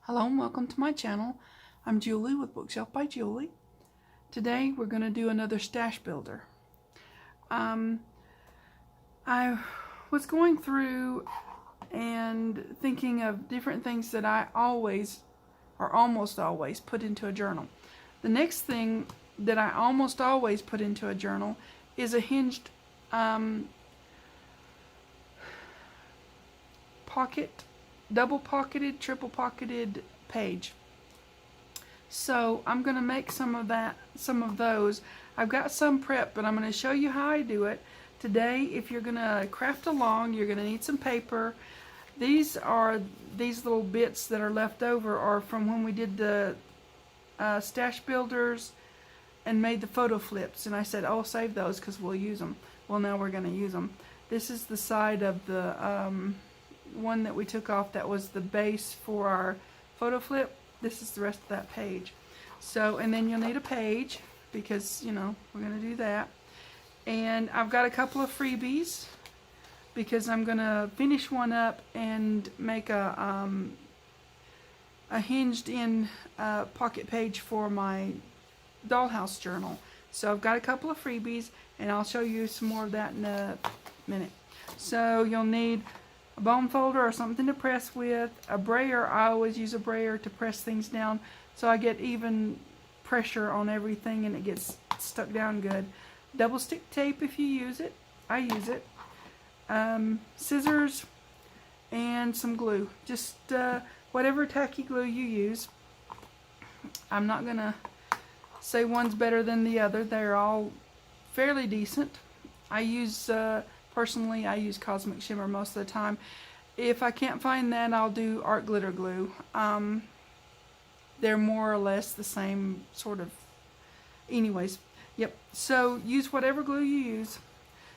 Hello and welcome to my channel. I'm Julie with Bookshelf by Julie. Today we're going to do another stash builder. I was going through and thinking of different things that I always, or almost always, put into a journal. The next thing that I almost always put into a journal is a hinged pocket, double pocketed, triple pocketed page. So I'm going to make some of those. I've got some prep, but I'm going to show you how I do it. Today, if you're going to craft along, you're going to need some paper. These little bits that are left over are from when we did the stash builders and made the photo flips. And I said, oh, save those because we'll use them. Well, now we're going to use them. This is the side of the one that we took off that was the base for our photo flip. This is the rest of that page. So, and then you'll need a page because, you know, we're going to do that. And I've got a couple of freebies because I'm going to finish one up and make a hinged in pocket page for my dollhouse journal. So I've got a couple of freebies and I'll show you some more of that in a minute. So you'll need a bone folder or something to press with, a brayer. I always use a brayer to press things down so I get even pressure on everything and it gets stuck down good. Double stick tape if you use it. I use it. Scissors and some glue. Just whatever tacky glue you use. I'm not gonna say one's better than the other. They're all fairly decent. I use personally, I use Cosmic Shimmer most of the time. If I can't find that, I'll do art glitter glue. They're more or less the same sort of. Anyways, yep. So use whatever glue you use.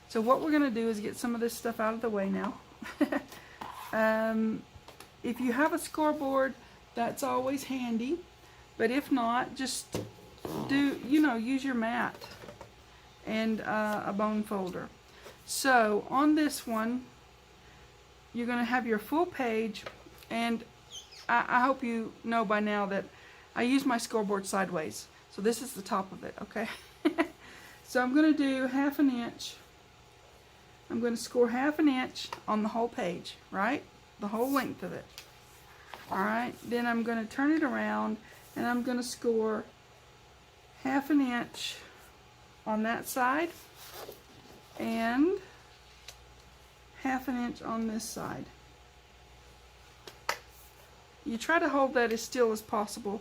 So what we're going to do is get some of this stuff out of the way now. If you have a scoreboard, that's always handy. But if not, just do, use your mat and a bone folder. So on this one, you're going to have your full page, and I hope you know by now that I use my scoreboard sideways. So this is the top of it, okay? So I'm going to do 1/2 inch. I'm going to score 1/2 inch on the whole page, right? The whole length of it. Alright, then I'm going to turn it around and I'm going to score 1/2 inch on that side and 1/2 inch on this side. You try to hold that as still as possible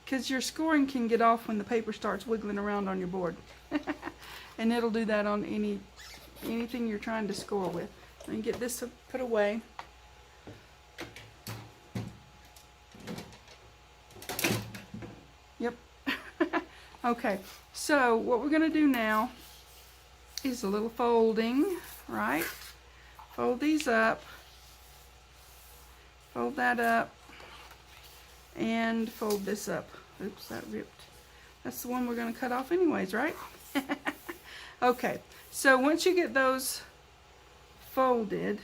because your scoring can get off when the paper starts wiggling around on your board. And it'll do that on anything you're trying to score with. Let me get this put away. Yep. Okay, so what we're going to do now is a little folding, right? Fold these up, fold that up, and fold this up. Oops, that ripped. That's the one we're going to cut off anyways, right? Okay, so once you get those folded,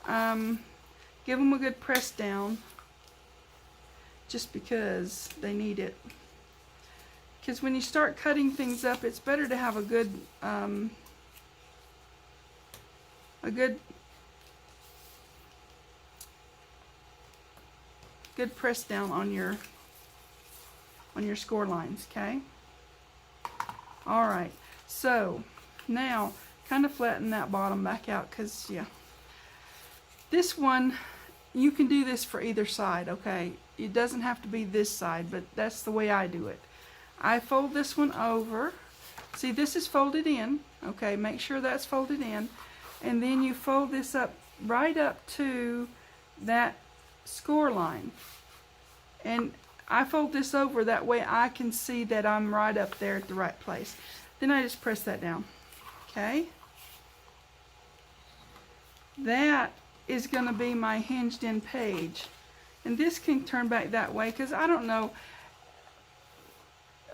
give them a good press down, just because they need it. Because when you start cutting things up, it's better to have a good press down on your score lines, okay? All right, so now kind of flatten that bottom back out because, yeah, this one, you can do this for either side, okay? It doesn't have to be this side, but that's the way I do it. I fold this one over. See, this is folded in, okay? Make sure that's folded in. And then you fold this up right up to that score line. And I fold this over that way I can see that I'm right up there at the right place. Then I just press that down, okay? That is going to be my hinged in page. And this can turn back that way because I don't know.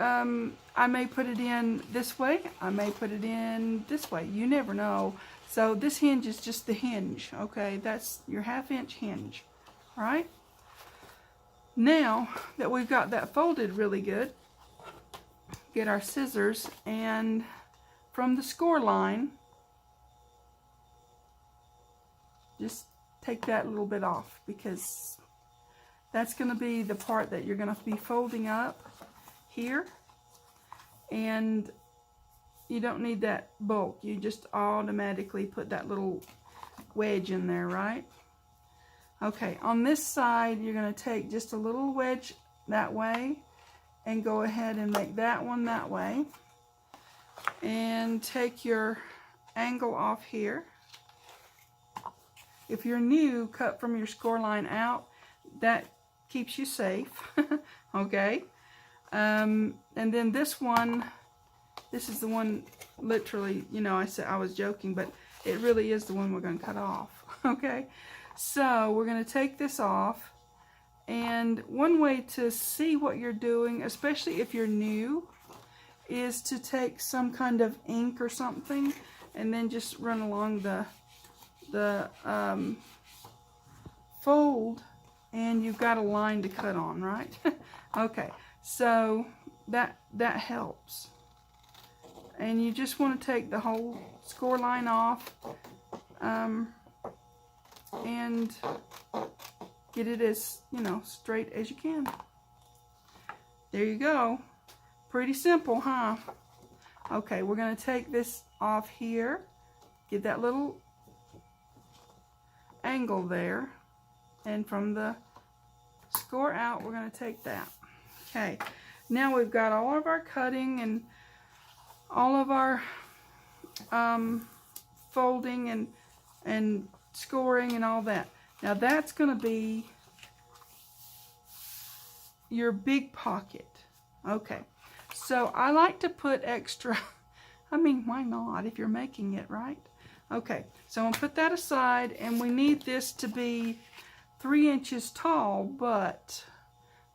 I may put it in this way. I may put it in this way. You never know. So this hinge is just the hinge, okay? That's your 1/2 inch hinge, all right? Now that we've got that folded really good, get our scissors, and from the score line, just take that little bit off, because that's going to be the part that you're going to be folding up here, and you don't need that bulk. You just automatically put that little wedge in there, right? Okay, on this side, you're going to take just a little wedge that way and go ahead and make that one that way. And take your angle off here. If you're new, cut from your score line out. That keeps you safe. Okay? And then this one, this is the one, literally, you know, I said I was joking, but it really is the one we're going to cut off. Okay? So we're going to take this off, and one way to see what you're doing, especially if you're new, is to take some kind of ink or something and then just run along the fold, and you've got a line to cut on, right? Okay, so that helps. And you just want to take the whole score line off, and get it as, you know, straight as you can. There you go. Pretty simple, huh? Okay, we're going to take this off here, get that little angle there, and from the score out, we're going to take that. Okay, now we've got all of our cutting and all of our folding and scoring and all that. Now that's going to be your big pocket. Okay, so I like to put extra, I mean, why not if you're making it, right? Okay, so I'm going to put that aside, and we need this to be 3 inches tall, but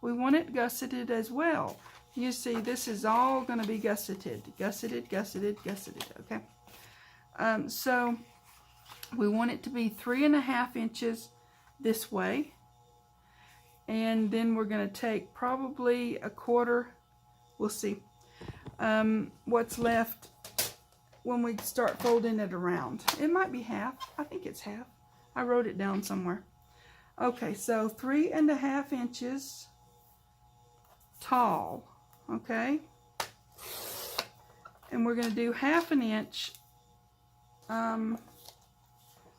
we want it gusseted as well. You see, this is all going to be gusseted, gusseted, gusseted, gusseted, okay? So we want it to be 3.5 inches this way, and then we're going to take probably a quarter, we'll see, what's left when we start folding it around. It might be half. I think it's half. I wrote it down somewhere. Okay, so 3.5 inches tall, okay? And we're going to do 1/2 inch.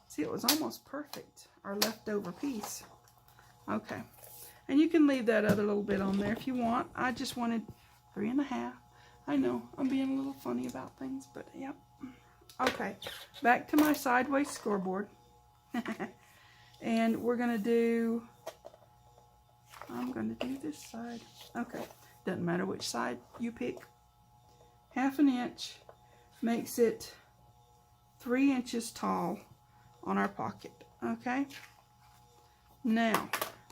See, it was almost perfect, our leftover piece. Okay, and you can leave that other little bit on there if you want. I just wanted 3.5. I know, I'm being a little funny about things, but yep. Okay, back to my sideways scoreboard. And we're going to do, I'm going to do this side. Okay, doesn't matter which side you pick. 1/2 inch makes it 3 inches tall on our pocket. Okay, now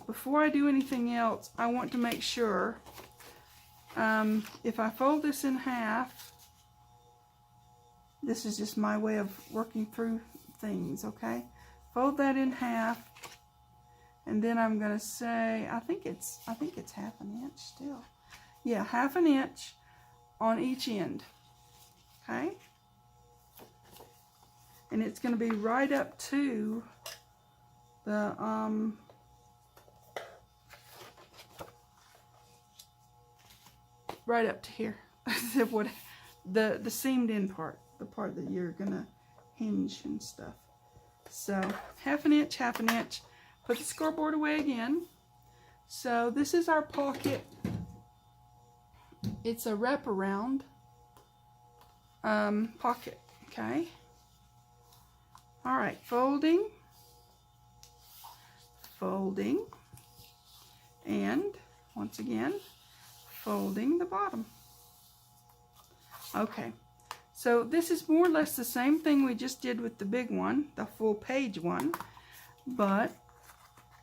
before I do anything else, I want to make sure if I fold this in half, this is just my way of working through things, okay? Fold that in half, and then I'm going to say, I think it's 1/2 inch still. Yeah, 1/2 inch on each end, okay? And it's going to be right up to the right up to here. the seamed in part, the part that you're gonna hinge and stuff. So 1/2 inch, 1/2 inch. Put the scoreboard away again. So this is our pocket. It's a wraparound pocket. Okay. All right, folding, folding, and once again, folding the bottom. Okay, so this is more or less the same thing we just did with the big one, the full page one, but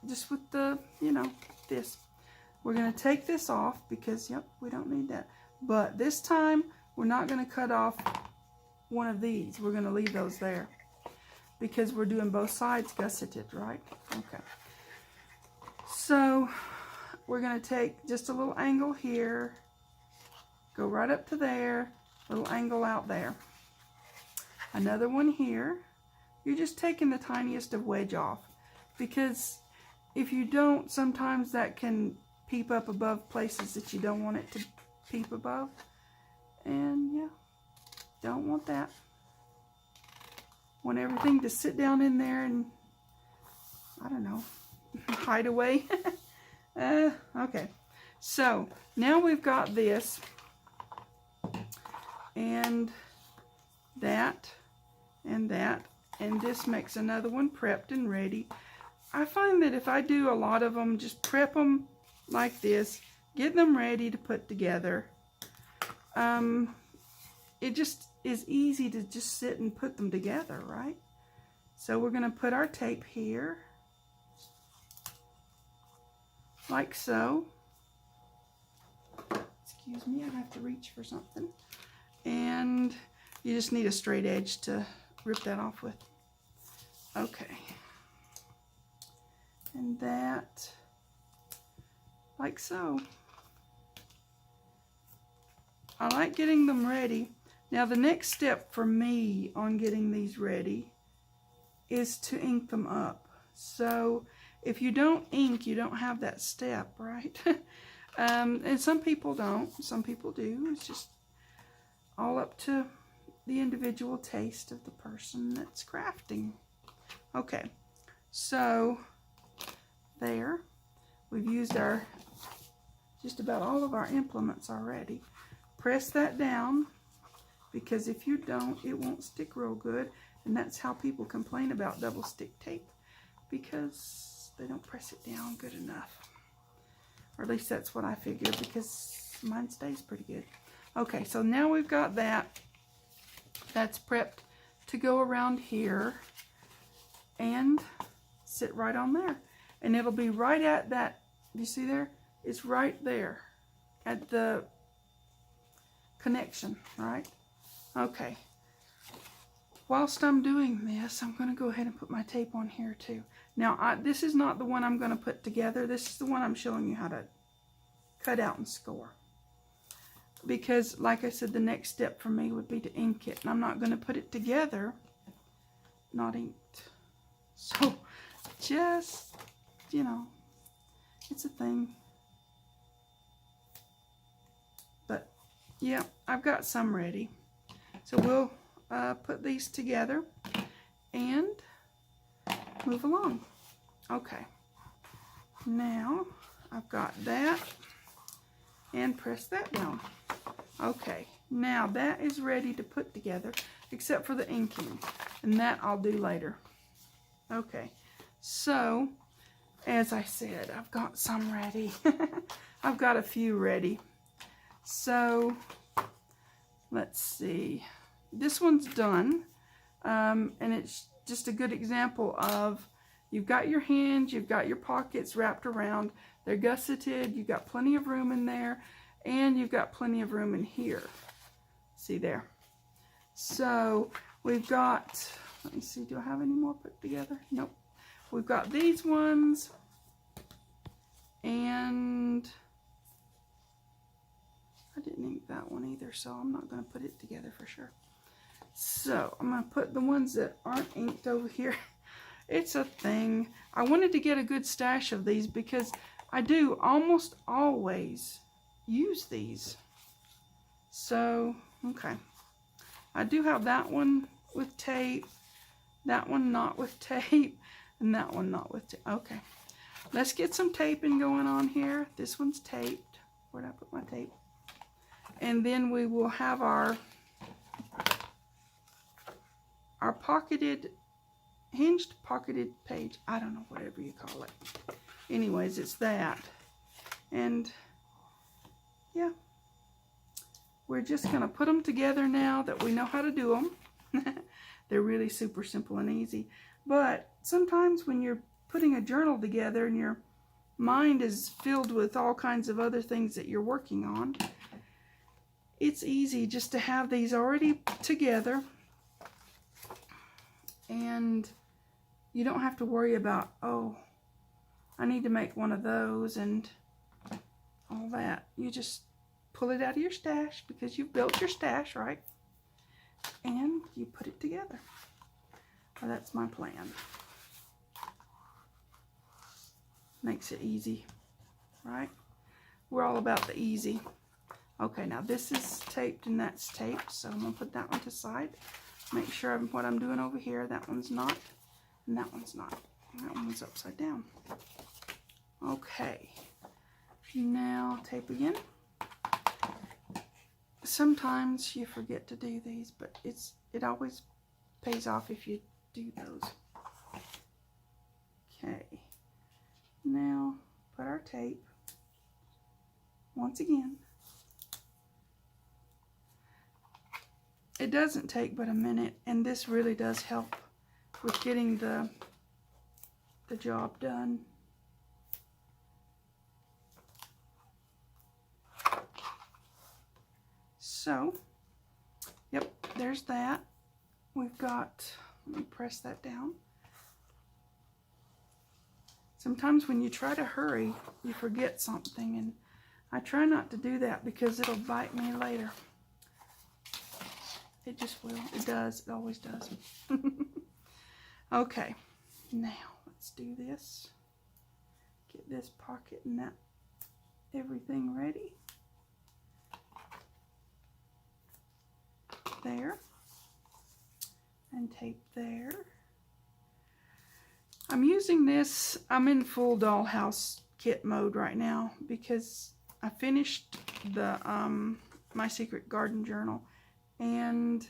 just with the, you know, this. We're going to take this off because, yep, we don't need that. But this time, we're not going to cut off one of these. We're going to leave those there because we're doing both sides gusseted, right? Okay. So we're going to take just a little angle here, go right up to there, little angle out there. Another one here. You're just taking the tiniest of wedge off, because if you don't, sometimes that can peep up above places that you don't want it to peep above. And yeah, don't want that. Want everything to sit down in there and, I don't know, hide away. Okay, so now we've got this and that and that, and this makes another one prepped and ready. I find that if I do a lot of them, just prep them like this, get them ready to put together, it just is easy to just sit and put them together, right? So we're going to put our tape here, like so. Excuse me, I have to reach for something. And you just need a straight edge to rip that off with. Okay. And that, like so. I like getting them ready. Now the next step for me on getting these ready is to ink them up. So if you don't ink, you don't have that step, right? And some people don't, some people do. It's just all up to the individual taste of the person that's crafting. Okay, so there, we've used our just about all of our implements already. Press that down, because if you don't, it won't stick real good, and that's how people complain about double stick tape, because they don't press it down good enough. Or at least that's what I figure, because mine stays pretty good. Okay, so now we've got that. That's prepped to go around here and sit right on there. And it'll be right at that, you see there? It's right there at the connection, right? Okay. Whilst I'm doing this, I'm going to go ahead and put my tape on here too. Now, this is not the one I'm going to put together. This is the one I'm showing you how to cut out and score. Because, like I said, the next step for me would be to ink it. And I'm not going to put it together, not inked. So, just, you know, it's a thing. But, yeah, I've got some ready. So we'll put these together and move along. Okay, now I've got that, and press that down. Okay, now that is ready to put together, except for the inking, and that I'll do later. Okay, so as I said, I've got some ready. I've got a few ready. So let's see. This one's done, and it's just a good example of you've got your hinge, you've got your pockets wrapped around, they're gusseted, you've got plenty of room in there, and you've got plenty of room in here. See there? So we've got, let me see, do I have any more put together? Nope. We've got these ones, and I didn't ink that one either, so I'm not going to put it together for sure. So I'm going to put the ones that aren't inked over here. It's a thing. I wanted to get a good stash of these because I do almost always use these. So, okay. I do have that one with tape, that one not with tape, and that one not with tape. Okay. Let's get some taping going on here. This one's taped. Where'd I put my tape? And then we will have our pocketed, hinged pocketed page. I don't know, whatever you call it. Anyways, it's that. And yeah, we're just going to put them together now that we know how to do them. They're really super simple and easy. But sometimes when you're putting a journal together and your mind is filled with all kinds of other things that you're working on, it's easy just to have these already together, and you don't have to worry about, oh, I need to make one of those, and all that. You just pull it out of your stash because you've built your stash, right? And you put it together. Well, that's my plan. Makes it easy, right? We're all about the easy. Okay, now this is taped and that's taped, so I'm gonna put that one to the side. Make sure what I'm doing over here, that one's not, and that one's not. That one's upside down. Okay, now tape again. Sometimes you forget to do these, but it always pays off if you do those. Okay, now put our tape once again. It doesn't take but a minute, and this really does help with getting the job done. So, yep, there's that. We've got, let me press that down. Sometimes when you try to hurry, you forget something, and I try not to do that because it'll bite me later. It just will. It does. It always does. Okay, now let's do this. Get this pocket and that everything ready. There. And tape there. I'm using this. I'm in full dollhouse kit mode right now because I finished the My Secret Garden Journal. And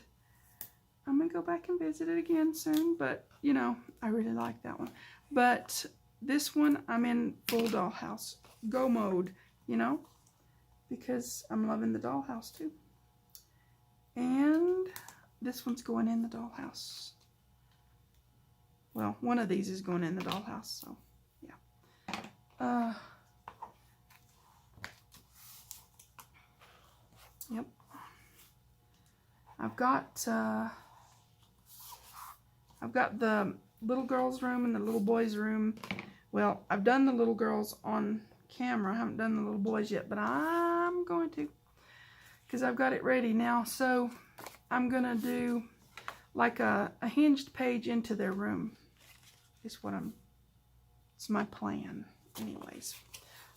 I'm going to go back and visit it again soon. But, you know, I really like that one. But this one, I'm in full dollhouse go mode, you know. Because I'm loving the dollhouse too. And this one's going in the dollhouse. Well, one of these is going in the dollhouse. So, yeah. Yep. I've got the little girl's room and the little boy's room. Well, I've done the little girls on camera. I haven't done the little boys yet, but I'm going to, because I've got it ready now. So I'm going to do like a hinged page into their room. It's my plan anyways.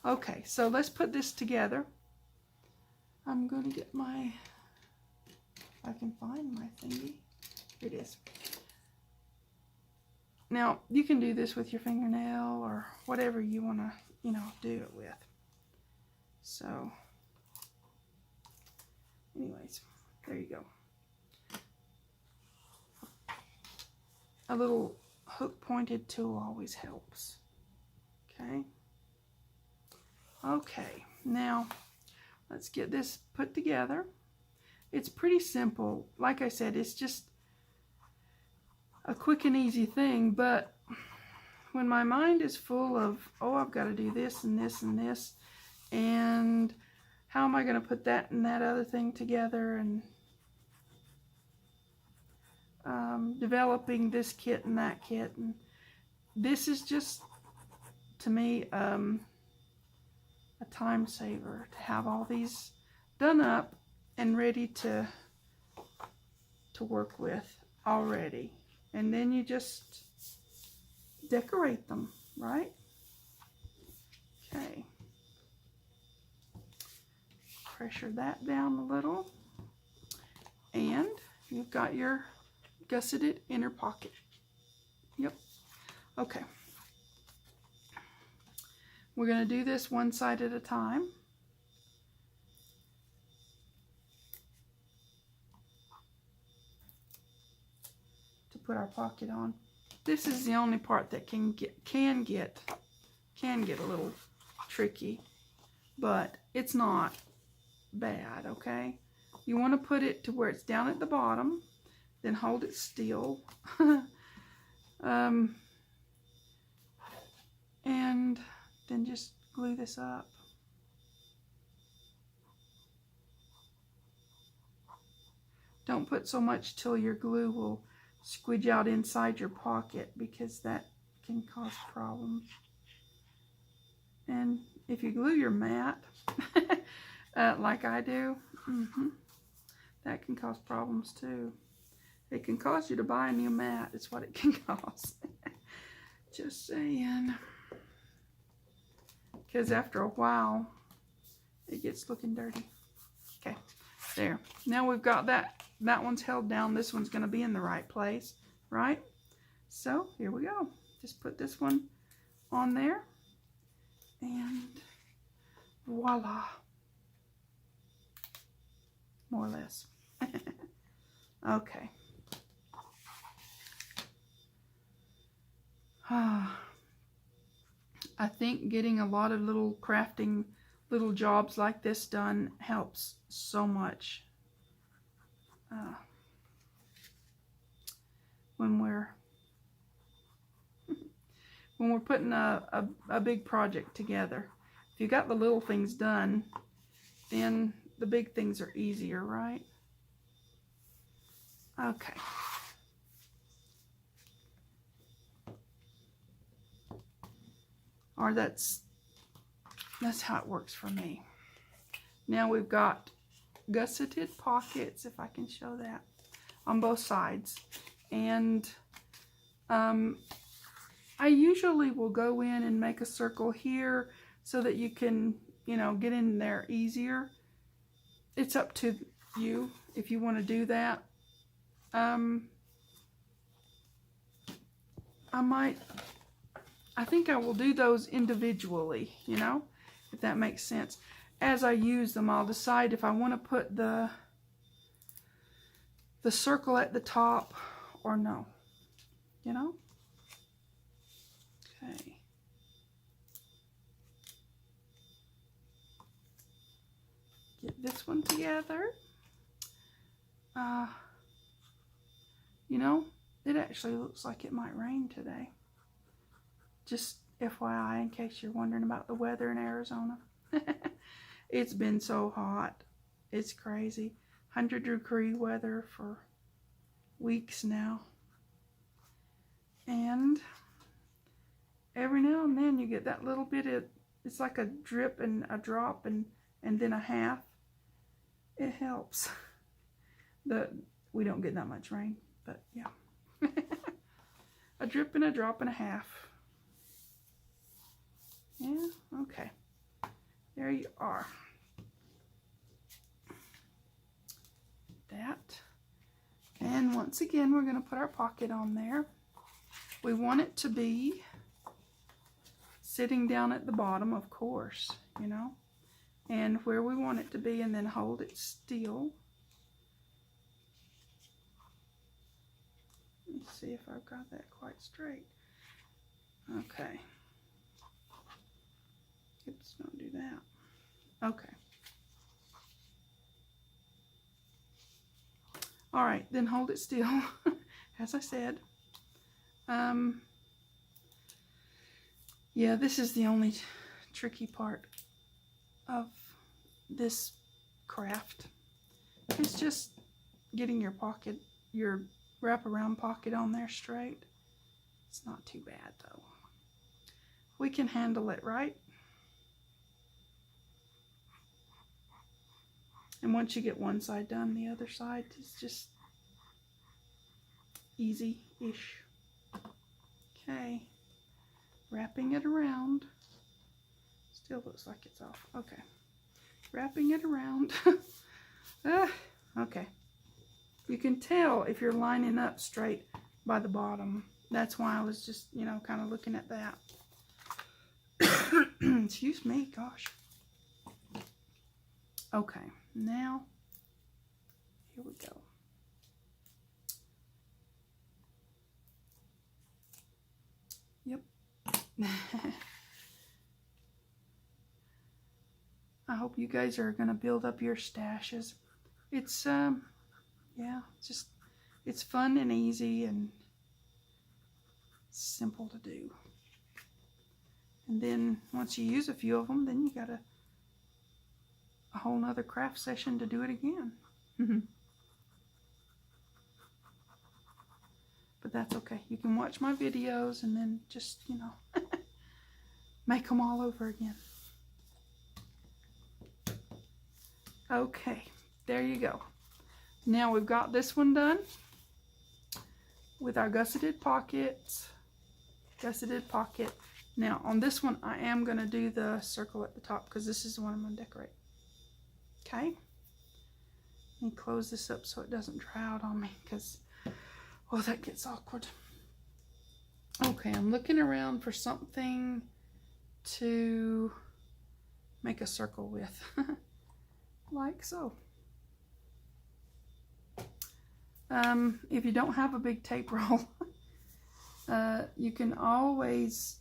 Okay, so let's put this together. I'm going to get my, if I can find my thingy. Here it is. Now, you can do this with your fingernail or whatever you want to, you know, do it with. So, anyways, there you go. A little hook pointed tool always helps. Okay. Okay, now let's get this put together. It's pretty simple. Like I said, it's just a quick and easy thing, but when my mind is full of, oh, I've got to do this and this and this, and how am I going to put that and that other thing together, and developing this kit and that kit, and this is just, to me, a time saver to have all these done up and ready to work with already. And then you just decorate them, right? Okay. Pressure that down a little. And you've got your gusseted inner pocket. Yep. Okay. We're going to do this one side at a time. To put our pocket on. This is the only part that can get a little tricky, but it's not bad, okay? You want to put it to where it's down at the bottom, then hold it still. And then just glue this up. Don't put so much till your glue will squidge out inside your pocket, because that can cause problems. And if you glue your mat, like I do, that can cause problems too. It can cause you to buy a new mat. It's what it can cause. Just saying. Because after a while, it gets looking dirty. Okay, there. Now we've got that. That one's held down. This one's going to be in the right place, right? So here we go. Just put this one on there. And voila. More or less. Okay. I think getting a lot of little crafting, little jobs like this done helps so much. When we're putting a big project together. If you got the little things done, then the big things are easier, right? Okay. Or that's how it works for me. Now we've got gusseted pockets, if I can show that, on both sides. And I usually will go in and make a circle here so that you can, you know, get in there easier. It's up to you if you want to do that. I think I will do those individually, you know, if that makes sense. As I use them, I'll decide if I want to put the circle at the top or no, you know. Okay. Get this one together. You know, it actually looks like it might rain today. Just FYI, in case you're wondering about the weather in Arizona. It's been so hot. It's crazy. 100-degree weather for weeks now. And every now and then you get that little bit of, it's like a drip and a drop and then a half. It helps. We don't get that much rain, but yeah. A drip and a drop and a half. Yeah, okay. There you are. That. And once again, we're going to put our pocket on there. We want it to be sitting down at the bottom, of course, you know, and where we want it to be, and then hold it still. Let's see if I've got that quite straight. Okay. Oops, don't do that. Okay. All right, then hold it still, as I said. Yeah, this is the only tricky part of this craft. It's just getting your pocket, your wraparound pocket on there straight. It's not too bad though. We can handle it, right? And once you get one side done, the other side is just easy-ish. Okay, wrapping it around. Still looks like it's off. Okay, wrapping it around. Okay, you can tell if you're lining up straight by the bottom. That's why I was just, you know, kind of looking at that. Excuse me, gosh. Okay, now, here we go. Yep. I hope you guys are going to build up your stashes. It's, yeah, just, it's fun and easy and simple to do. And then once you use a few of them, then you got a whole nother craft session to do it again. But that's okay. You can watch my videos and then just, you know, make them all over again. Okay, there you go. Now we've got this one done with our gusseted pockets. Gusseted pocket. Now on this one I am going to do the circle at the top because this is the one I'm going to decorate. Okay. Let me close this up so it doesn't dry out on me because, oh, that gets awkward. Okay, I'm looking around for something to make a circle with. Like so. If you don't have a big tape roll, you can always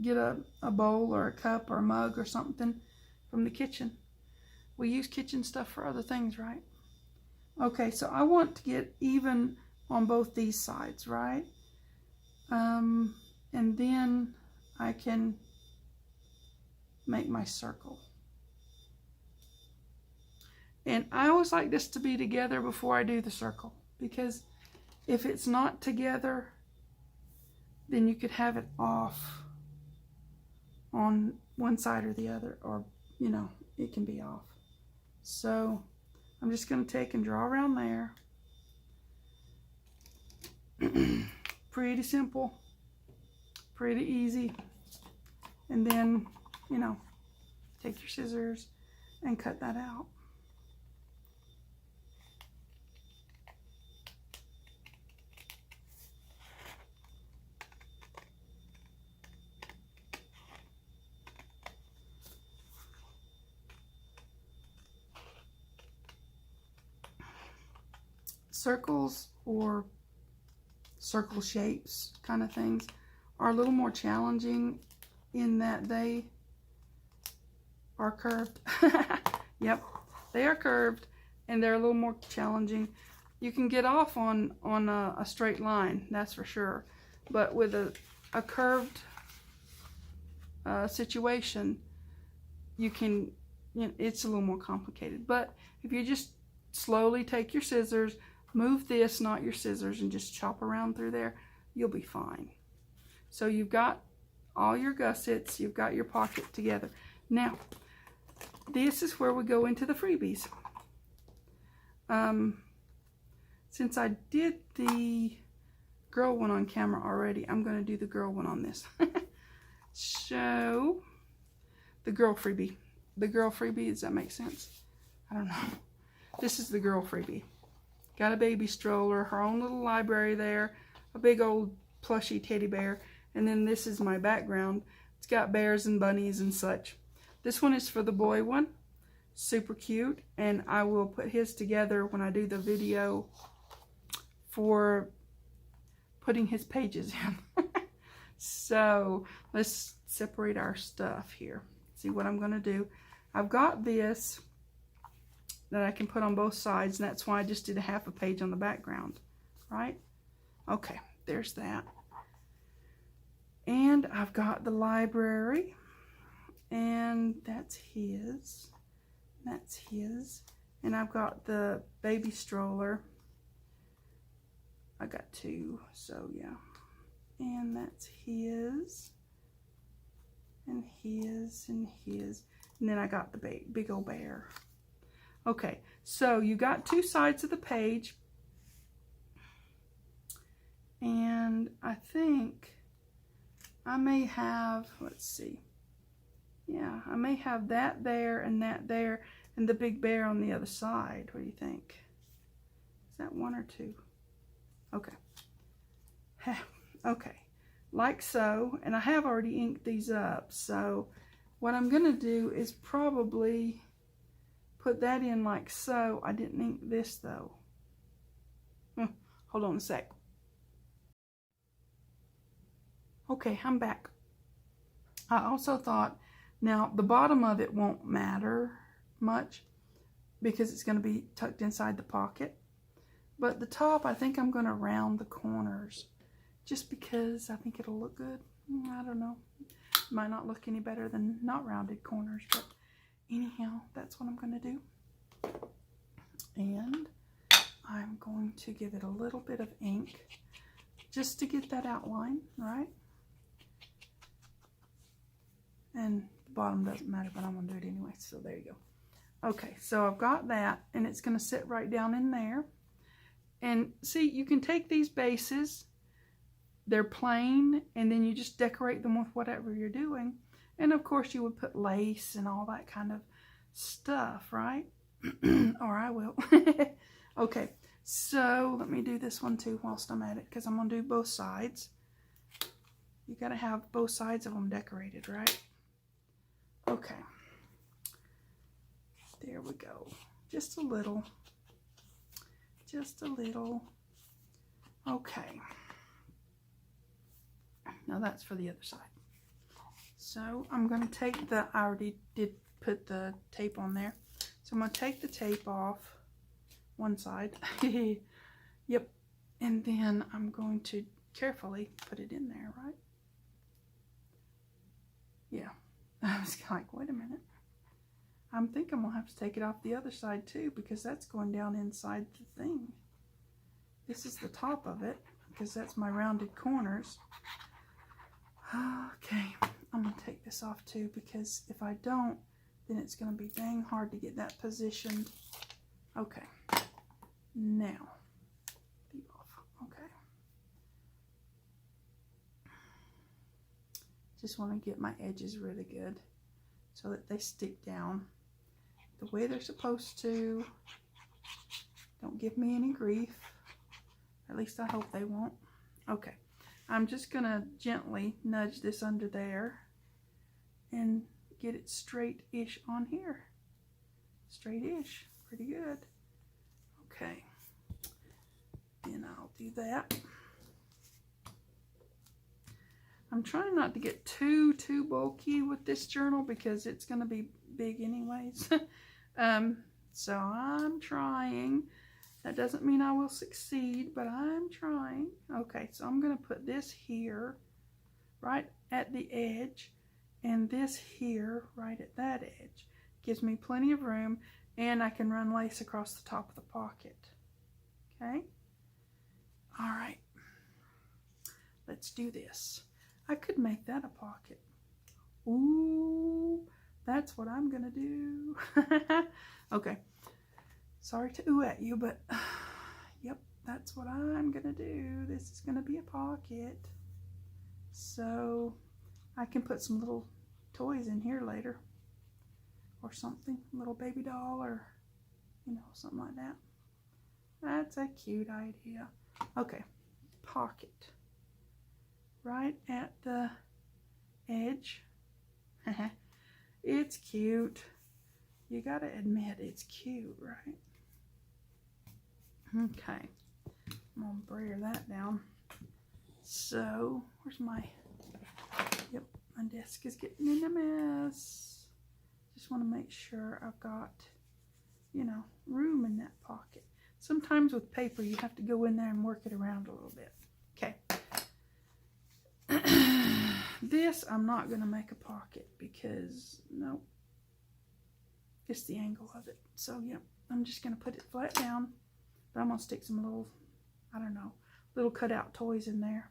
get a bowl or a cup or a mug or something from the kitchen. We use kitchen stuff for other things, right? Okay, so I want to get even on both these sides, right? And then I can make my circle. And I always like this to be together before I do the circle, because if it's not together, then you could have it off on one side or the other, or, you know, it can be off. So I'm just going to take and draw around there. Pretty simple, pretty easy. And then, you know, take your scissors and cut that out. Circles or circle shapes kind of things are a little more challenging in that they are curved. Yep, they are curved and they're a little more challenging. You can get off on a straight line, that's for sure, but with a curved situation, you can, you know, it's a little more complicated. But if you just slowly take your scissors, move this, not your scissors, and just chop around through there, you'll be fine. So you've got all your gussets, you've got your pocket together. Now, this is where we go into the freebies. Since I did the girl one on camera already, I'm going to do the girl one on this. So, the girl freebie. The girl freebie, does that make sense? I don't know. This is the girl freebie. Got a baby stroller, her own little library there, a big old plushy teddy bear, and then this is my background. It's got bears and bunnies and such. This one is for the boy one, super cute, and I will put his together when I do the video for putting his pages in. So let's separate our stuff here. See what I'm going to do. I've got this that I can put on both sides, and that's why I just did a half a page on the background, right? Okay, there's that. And I've got the library, and that's his. That's his. And I've got the baby stroller. I got two, so yeah. And that's his, and his, and his. And then I got the big old bear. Okay, so you got two sides of the page, and I think I may have, let's see, yeah, I may have that there, and the big bear on the other side. What do you think? Is that one or two? Okay. Okay, like so, and I have already inked these up, so what I'm going to do is probably put that in like so. I didn't ink this though. Hold on a sec. Okay, I'm back. I also thought, now the bottom of it won't matter much because it's going to be tucked inside the pocket. But the top, I think I'm going to round the corners just because I think it'll look good. I don't know. Might not look any better than not rounded corners, but anyhow, that's what I'm going to do. And I'm going to give it a little bit of ink just to get that outline, right? And the bottom doesn't matter, but I'm going to do it anyway, so there you go. Okay, so I've got that, and it's going to sit right down in there. And see, you can take these bases, they're plain, and then you just decorate them with whatever you're doing. And of course you would put lace and all that kind of stuff, right? Or I will. Okay, so let me do this one too whilst I'm at it, because I'm going to do both sides. You got to have both sides of them decorated, right? Okay. There we go. Just a little. Just a little. Okay. Now that's for the other side. So I'm going to take the, I already did put the tape on there. So I'm going to take the tape off one side. Yep. And then I'm going to carefully put it in there, right? Yeah. I was like, wait a minute. I think I'm going to have to take it off the other side too, because that's going down inside the thing. This is the top of it, because that's my rounded corners. Okay, I'm going to take this off too, because if I don't, then it's going to be dang hard to get that positioned. Okay, now, leave off, okay. Just want to get my edges really good so that they stick down the way they're supposed to. Don't give me any grief. At least I hope they won't. Okay. I'm just going to gently nudge this under there and get it straight-ish on here. Straight-ish. Pretty good. Okay. Then I'll do that. I'm trying not to get too bulky with this journal because it's going to be big anyways. So I'm trying. That doesn't mean I will succeed, but I'm trying. Okay, so I'm going to put this here, right at the edge, and this here, right at that edge. Gives me plenty of room, and I can run lace across the top of the pocket. Okay? All right. Let's do this. I could make that a pocket. Ooh, that's what I'm going to do. Okay. Sorry to ooh at you, but yep, that's what I'm going to do. This is going to be a pocket. So I can put some little toys in here later. Or something. A little baby doll or, you know, something like that. That's a cute idea. Okay, pocket. Right at the edge. It's cute. You gotta admit it's cute, right? Okay, I'm gonna brayer that down. So, where's my, yep, my desk is getting in a mess. Just want to make sure I've got, you know, room in that pocket. Sometimes with paper you have to go in there and work it around a little bit. Okay. This I'm not going to make a pocket because, no, it's the angle of it. So, yeah, I'm just going to put it flat down. But I'm going to stick some little, I don't know, little cutout toys in there.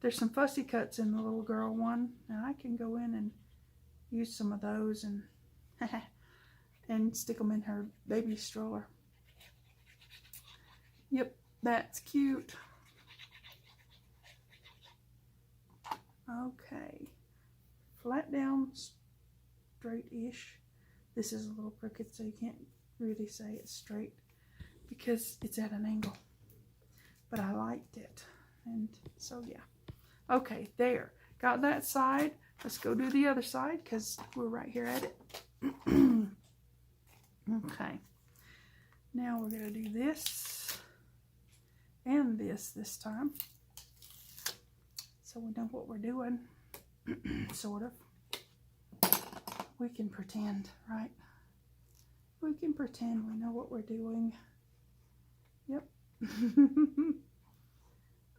There's some fussy cuts in the little girl one. And I can go in and use some of those and, and stick them in her baby stroller. Yep, that's cute. Okay, flat down, straight-ish. This is a little crooked, so you can't really say it's straight because it's at an angle. But I liked it, and so yeah. Okay, there. Got that side. Let's go do the other side because we're right here at it. Okay. Now we're going to do this and this time. So we know what we're doing, sort of. We can pretend, right? We can pretend we know what we're doing. Yep.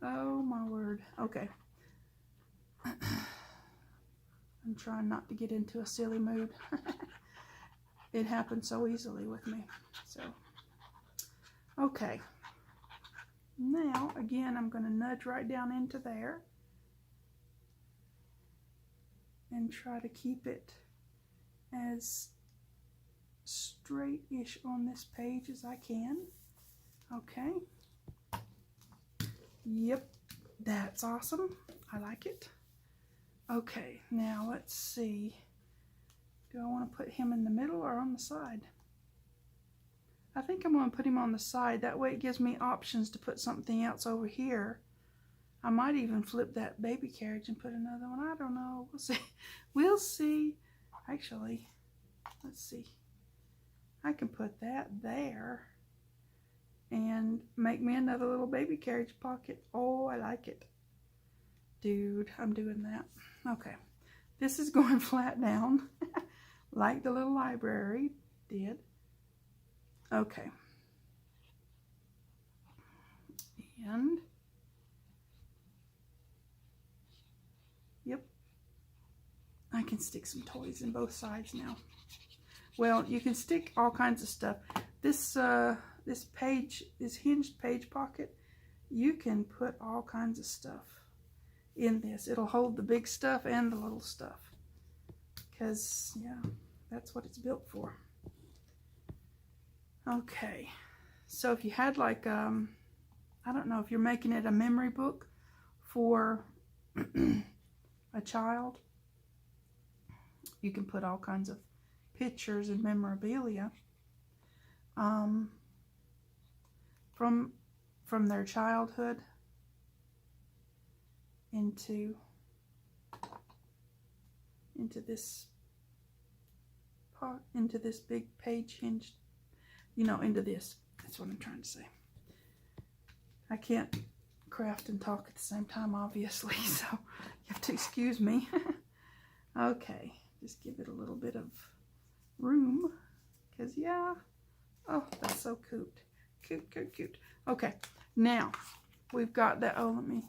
Oh my word. Okay. I'm trying not to get into a silly mood. It happens so easily with me. So, okay. Now, again, I'm going to nudge right down into there. And try to keep it as straight-ish on this page as I can. Okay. Yep, that's awesome. I like it. Okay, now let's see. Do I want to put him in the middle or on the side? I think I'm going to put him on the side. That way it gives me options to put something else over here. I might even flip that baby carriage and put another one. I don't know. We'll see. We'll see. Actually, let's see. I can put that there and make me another little baby carriage pocket. Oh, I like it. Dude, I'm doing that. Okay. This is going flat down like the little library did. Okay. And yep. I can stick some toys in both sides now. Well, you can stick all kinds of stuff. This this page, this hinged page pocket, you can put all kinds of stuff in this. It'll hold the big stuff and the little stuff. Because, yeah, that's what it's built for. Okay. So if you had like, I don't know, if you're making it a memory book for a child, you can put all kinds of pictures and memorabilia from their childhood into this part, into this big page hinged, you know, into this. That's what I'm trying to say. I can't craft and talk at the same time, obviously, so you have to excuse me. Okay, just give it a little bit of room, because yeah, oh, that's so cute. Cute, cute, cute. Okay, now we've got that. Oh, let me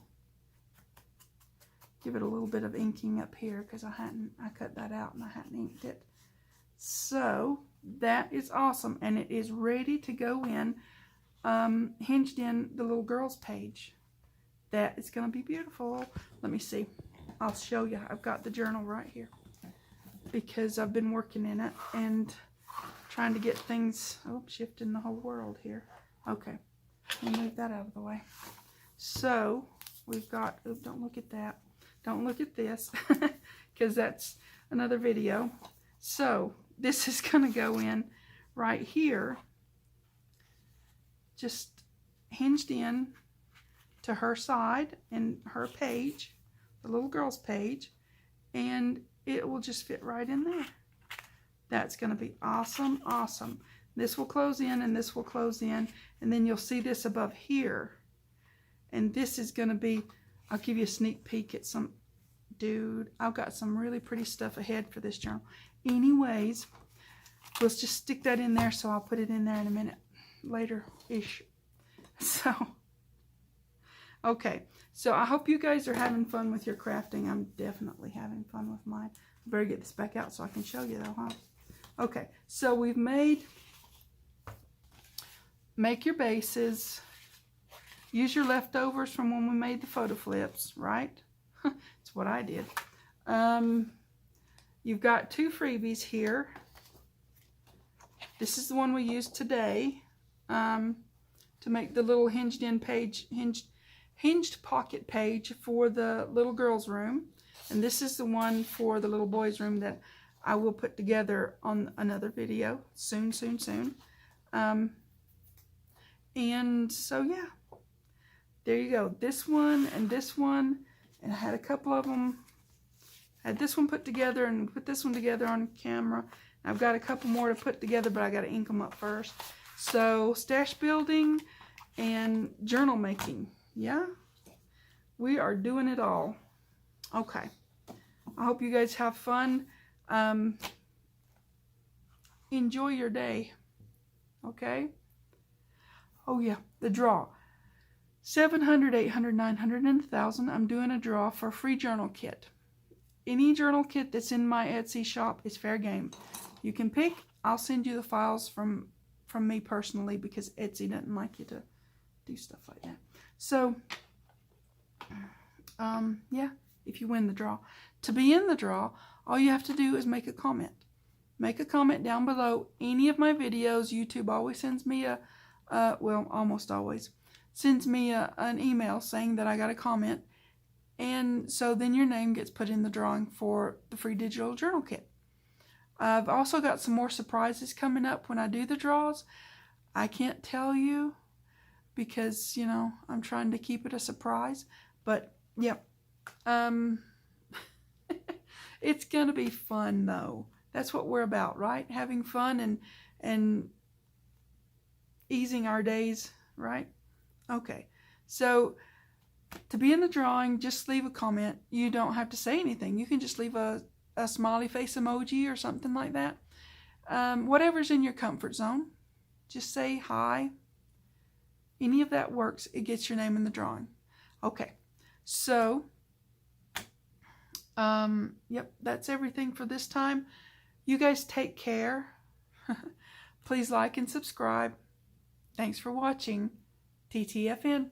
give it a little bit of inking up here, because I cut that out and I hadn't inked it. So that is awesome, and it is ready to go in, hinged in the little girl's page. That is going to be beautiful. Let me see. I'll show you. I've got the journal right here because I've been working in it and trying to get things, shifting the whole world here. Okay, let me move that out of the way. So we've got, don't look at that. Don't look at this because that's another video. So this is going to go in right here, just hinged in to her side and her page, the little girl's page, and it will just fit right in there. That's going to be awesome, awesome. This will close in and this will close in, and then you'll see this above here. And this is going to be, I'll give you a sneak peek at some, dude, I've got some really pretty stuff ahead for this journal. Anyways, let's just stick that in there, so I'll put it in there in a minute, later-ish. So, okay, so I hope you guys are having fun with your crafting. I'm definitely having fun with mine. I better get this back out so I can show you though, huh? Okay, so we've make your bases. Use your leftovers from when we made the photo flips, right? That's what I did. You've got 2 freebies here. This is the one we used today to make the little hinged in page, hinged pocket page for the little girl's room. And this is the one for the little boy's room that I will put together on another video soon, soon, soon. And so yeah, there you go. This one, and I had a couple of them. I had this one put together and put this one together on camera. I've got a couple more to put together, but I got to ink them up first. So stash building and journal making. Yeah, we are doing it all. Okay, I hope you guys have fun. Enjoy your day. Okay. Oh yeah, the draw. 700, 800, 900, and 1,000. I'm doing a draw for a free journal kit. Any journal kit that's in my Etsy shop is fair game. You can pick. I'll send you the files from me personally, because Etsy doesn't like you to do stuff like that. So, yeah, if you win the draw. To be in the draw, all you have to do is make a comment. make a comment down below. Any of my videos, YouTube always sends me well, almost always, sends me an email saying that I got a comment. And so then your name gets put in the drawing for the free digital journal kit. I've also got some more surprises coming up when I do the draws. I can't tell you because, you know, I'm trying to keep it a surprise. But, yep. It's going to be fun, though. That's what we're about, right? Having fun and easing our days, right? Okay. So, to be in the drawing, just leave a comment. You don't have to say anything. You can just leave a smiley face emoji or something like that. Whatever's in your comfort zone. Just say hi. Any of that works. It gets your name in the drawing. Okay. So, yep, that's everything for this time. You guys take care. Please like and subscribe. Thanks for watching. TTFN.